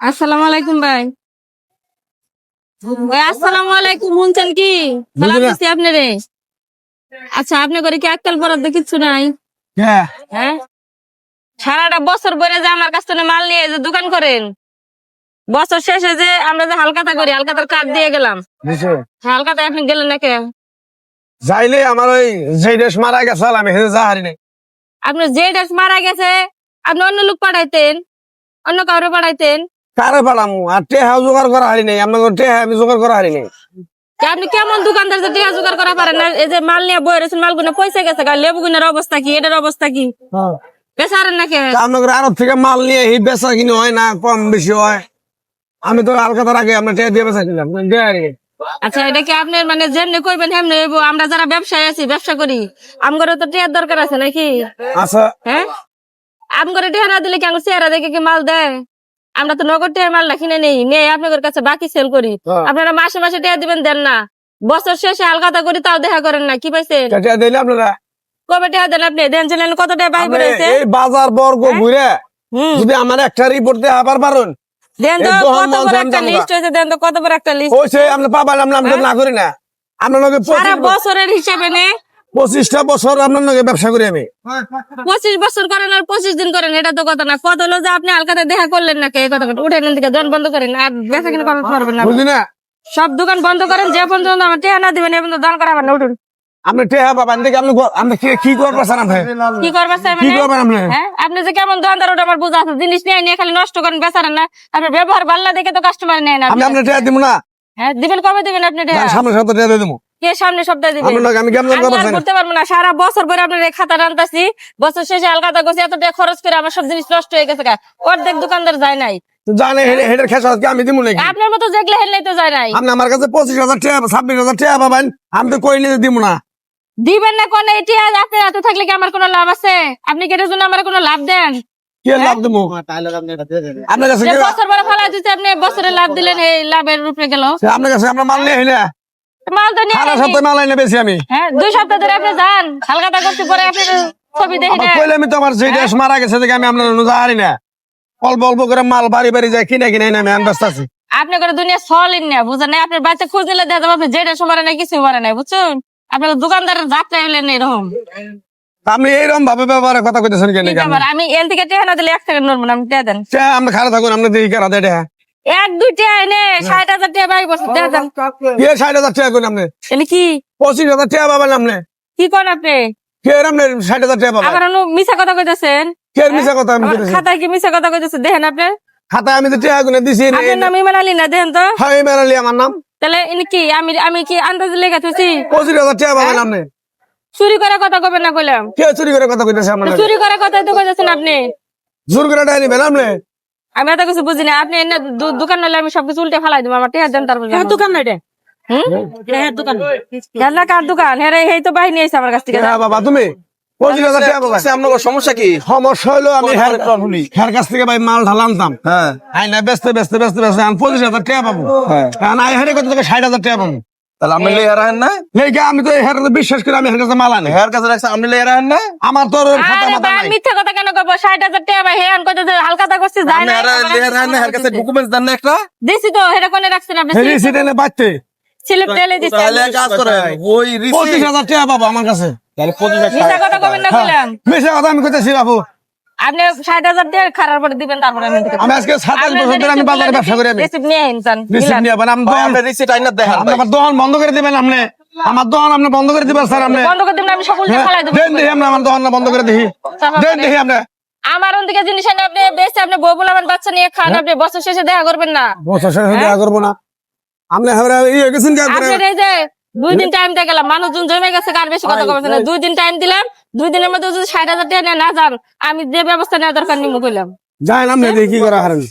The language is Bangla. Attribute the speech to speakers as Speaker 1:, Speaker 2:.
Speaker 1: আসসালামু আলাইকুম ভাই। আসসালামু আলাইকুম, শুনছেন কি? সালাম দিচ্ছি আপনারে। আচ্ছা, আপনি করে কি আজকাল বরাদ্দ কিচ্ছু নাই? হ্যাঁ, সারাটা বছর পরে যে আমার কাছ থেকে মাল নিয়ে যে দোকান করেন, বছর শেষে যে আমরা যে হালকাতা করি, হালকাতার কার্ড দিয়ে গেলাম, হালকাতায় আপনি গেলেন না কে?
Speaker 2: যাইলে আমার ওই যে দেশ মারা গেছে আমি যা হারি নাই।
Speaker 1: আপনার যে ডেস মারা গেছে, আপনি অন্য লোক পাঠাইতেন, অন্য কাউরে পাঠাইতেন।
Speaker 2: কারে পালামু আর টেহা জোগাড় করা হারি নাই, আপনার টেহা আমি জোগাড় করা হারি নাই।
Speaker 1: আপনি কেমন দোকানদার যে টিয়া জোগাড় করা পারেন না? এই যে মাল নিয়ে বই রয়েছেন, মালগুলো পয়সা গেছে, লেবু গুনের অবস্থা কি, এটার অবস্থা কি? বেচারেন নাকি?
Speaker 2: আপনার আরব থেকে মাল নিয়ে এই বেচা কিনে হয় না, কম বেশি হয়। আমি তো আলকাতার আগে আপনার টেহা দিয়ে বেচা কিনলাম।
Speaker 1: আচ্ছা, এটা কি আপনার মানে যেমনি কইবেন হেমনি হইব? আমরা যারা ব্যবসায়ী আছি, ব্যবসা করি, আমগরে তো টিয়ার দরকার আছে নাকি?
Speaker 2: আচ্ছা,
Speaker 1: হ্যাঁ, আমগরে টিয়া না দিলে কি আমার চেহারা দেখে কি মাল দেয়? আমরা তো নগদ টিয়া মালটা কিনে নেই, নিয়ে আপনাদের কাছে বাকি সেল করি। আপনারা মাসে মাসে টিয়া দিবেন, দেন না। বছর শেষে হালকাতা করি, তাও দেখা করেন না। কি পাইছেন?
Speaker 2: টেহা দিলে আপনারা
Speaker 1: কবে টিয়া দেন আপনি? দেন ছিলেন কত টাকা বাই
Speaker 2: আপনি
Speaker 1: করেছে?
Speaker 2: এই বাজার বর্গ ঘুরে যদি আমার একটা রিপোর্ট দিয়ে আবার পারেন
Speaker 1: দেন তো
Speaker 2: এই দহন
Speaker 1: কত বড়
Speaker 2: মন
Speaker 1: একটা
Speaker 2: জানবা।
Speaker 1: লিস্ট হয়েছে, দেন তো কত বড় একটা লিস্ট।
Speaker 2: হয়েছে আপনি পাবেন, আমি তো না করি না। আপনার লগে
Speaker 1: সারা বছরের হিসাবে নে
Speaker 2: 25টা বছর আপনার লগে ব্যবসা করি আমি।
Speaker 1: 25 বছর করেন আর 25 দিন করেন, এটা তো কথা না। কত হলো যে আপনি হালকাতে দেখা করলেন না, কে কথা উঠে নেন থেকে দোকান বন্ধ করেন আর বেচা কিনা করতে পারবেন না।
Speaker 2: বুঝলি না,
Speaker 1: সব দোকান বন্ধ করেন, যে পর্যন্ত আমার টেহা না দিবেন এ পর্যন্ত দান করাবেন না। উঠুন।
Speaker 2: আপনি টেহা পাবেন দেখে আপনি কি করবেন স্যার? আপনি
Speaker 1: কি করবেন স্যার?
Speaker 2: কি করবেন আপনি?
Speaker 1: হ্যাঁ, আপনি যে কেমন দোকানদার ওটা আমার বোঝা আছে। জিনিস নিয়ে নিয়ে খালি নষ্ট করেন, বেচারেন না। আপনার ব্যবহার ভালো না দেখে তো কাস্টমার নেয় না।
Speaker 2: আমি আপনার টেহা দিব না।
Speaker 1: হ্যাঁ, দিবেন কবে দিবেন আপনি টেহা?
Speaker 2: সামনে সপ্তাহে টেহা দিয়ে দেবো।
Speaker 1: কে সামনে সপ্তাহে দিবেন?
Speaker 2: আপনার লগে আমি কেমন
Speaker 1: আমি আর করতে পারবো না। সারা বছর পরে আপনার এই খাতা রান্তাছি, বছর শেষে হালকাতা করছি, এত টাকা খরচ করে আমার সব জিনিস নষ্ট হয়ে গেছে। অর্ধেক দোকানদার যায় নাই।
Speaker 2: জানে হেডের খেসা আমি দিব নাকি?
Speaker 1: আপনার মতো যেগুলো হেললেই তো যায় নাই।
Speaker 2: আপনি আমার কাছে 25,000 টাকা 26,000 টাকা পাবেন, আমি তো কই নিয়ে দিব না।
Speaker 1: দিবেন না কোন? এটি আপনার হাতে থাকলে কি আমার কোনো লাভ আছে? আপনি কি এটার জন্য আমার কোনো লাভ দেন?
Speaker 2: কি লাভ দেবো আপনার কাছে?
Speaker 1: যে বছর পরে ফেলা দিতে আপনি বছরে লাভ দিলেন, এই লাভের রূপে গেল।
Speaker 2: আপনার কাছে আমরা মাল নিয়ে হইলে
Speaker 1: মাল তো নিয়ে
Speaker 2: সারা
Speaker 1: আসি।
Speaker 2: সপ্তাহে মাল এনে বেশি আমি।
Speaker 1: হ্যাঁ, 2 সপ্তাহ ধরে আপনি যান হালকাতা করতে, পরে আপনি ছবি দেখি না।
Speaker 2: কইলে আমি তো আমার যে দেশ মারা গেছে দেখে আমি আপনার জানি না। অল্প অল্প করে মাল বাড়ি বাড়ি যায় কিনে কিনে এনে আমি ব্যস্ত আছি।
Speaker 1: আপনি করে দুনিয়া চলেন না, বুঝেন না? আপনার বাচ্চা খুঁজ দিলে দেখা যাবে আপনি যেটা সময় নাই কিছু মারে নাই, বুঝছেন? আপনার দোকানদারের যাত্রা হলেন এরকম।
Speaker 2: আপনি এইরকম ভাবে ব্যবহারের কথা কইতেছেন কেন?
Speaker 1: আমি এল থেকে টেহা না দিলে 1 সেকেন্ড নড়বো না। আমি টেহা দেন।
Speaker 2: আপনি খারাপ থাকুন, আপনি দেখি কারা দেয় টেহা।
Speaker 1: 1-2 টেহা এনে 60,000 টাকা বাই বসে টেহা দেন।
Speaker 2: 60,000 টাকা করেন আপনি?
Speaker 1: এনে কি
Speaker 2: 25,000 টাকা পাবেন আপনি?
Speaker 1: কি করেন আপনি?
Speaker 2: কে আপনি 60,000 টাকা পাবেন?
Speaker 1: আবার মিছা কথা কইতেছেন।
Speaker 2: কে মিছা কথা আমি কইতেছি?
Speaker 1: খাতায় কি মিছা কথা কইতেছে? দেখেন আপনি।
Speaker 2: খাতায় আমি তো টাকা গুনে দিছি।
Speaker 1: আপনার নাম ইমান আলী না? দেখেন তো।
Speaker 2: হ্যাঁ, মেরালি আমার নাম।
Speaker 1: তাহলে ইনি কি আমি কি আন্দাজ লেখা থুছি?
Speaker 2: 25,000 টাকা পাবেন আপনি?
Speaker 1: চুরি করে কথা কবেন না কইলাম?
Speaker 2: কে চুরি করে কথা কইতেছে আপনার?
Speaker 1: চুরি করে কথাই তো কইতেছেন আপনি।
Speaker 2: জোর করে টাকা নিবেন আপনি?
Speaker 1: আমি এত কিছু বুঝি না। আপনি এনে দোকান নইলে আমি সবকিছু উল্টে ফেলাই দিব। আমার টেহা দেন তারপর। দোকান না এটা? দোকান খেলনা কার দোকান? হ্যাঁ রে, এই তো বাহিনী আইছে আমার কাছ থেকে।
Speaker 2: হ্যাঁ বাবা, তুমি 25,000 টাকা পাবেন।
Speaker 3: আপনার সমস্যা কি?
Speaker 2: সমস্যা হলো আমি হের কাছ থেকে ভাই মাল ঢালানতাম।
Speaker 3: হ্যাঁ,
Speaker 2: আইনা বেচতে বেচতে বেচতে বেচতে আমি 25,000 টাকা পাবো। কারণ আই হেরে কত থেকে 60,000 টাকা পাবো।
Speaker 3: তাহলে আপনি লেগে রাখেন না?
Speaker 2: লেগে আমি তো হের বিশ্বাস করে আমি হের কাছে মাল আনি।
Speaker 3: হেয়ার কাছে রাখছেন, আপনি লেগে রাখেন না?
Speaker 2: আমার তো খাতা
Speaker 1: আরে
Speaker 2: মাথা
Speaker 1: ভাই,
Speaker 2: নাই।
Speaker 1: মিথ্যা কথা কেন কইবো? 60,000 টাকা ভাই হেয়ান কইতেছে হালকাতা করছিস, যায়
Speaker 3: আপনি
Speaker 1: না।
Speaker 3: লেগে রাখেন না? হেয়ার কাছে ডকুমেন্টস দেন না একটা?
Speaker 1: দিছি তো, এটা কোনে রাখছেন আপনি?
Speaker 2: হেরি সিটেনে বাড়তে
Speaker 1: সিলিপ টেলে দিছি।
Speaker 3: তাহলে এক কাজ করেন, ওই রিসিট
Speaker 2: 25,000 টাকা পাবো আমার কাছে।
Speaker 3: তাহলে 25,000
Speaker 1: মিথ্যা কথা কবেন না কইলাম।
Speaker 2: মিশা কথা আমি কইতেছি বাবু।
Speaker 1: আপনি 60,000 টাকা খারাপ করে দিবেন, তারপরে আমি দিতে
Speaker 2: আমি আজকে 27 বছর ধরে আমি বাজারে ব্যবসা করি। আমি
Speaker 1: রিসিপ্ট নিয়ে আইনছেন।
Speaker 2: রিসিপ্ট নিয়ে আবার আমি দোকান
Speaker 3: আপনি রিসিট আইনা দেখেন।
Speaker 2: আপনি আমার দোকান বন্ধ করে দিবেন। আপনি আমার দোকান আপনি বন্ধ করে দিবেন স্যার। আপনি
Speaker 1: বন্ধ করে দিবেন, আমি সব উল্টে ফেলাই দেব।
Speaker 2: দেন দেখি আপনি আমার দোকান বন্ধ করে দেখি। দেন দেখি আপনি।
Speaker 1: আমার ওদিকে জিনিস এনে আপনি বেচে আপনি বউ বলে আমার বাচ্চা নিয়ে খান। আপনি বছর শেষে দেখা করবেন না।
Speaker 2: বছর শেষে দেখা করবো না। আপনি গেছেন কি করে?
Speaker 1: আপনার এই যে 2 দিন টাইম দিয়ে গেলাম, মানুষজন জমে গেছে, কার বেশি কথা কবেন না। 2 দিন টাইম দিলাম, 2 দিনের মধ্যে যদি 60,000 টাকা নিয়ে না যান, আমি যে ব্যবস্থা নেওয়া দরকার নিমু কইলাম।
Speaker 2: যাই আপনি দেখি কি করা হারেন।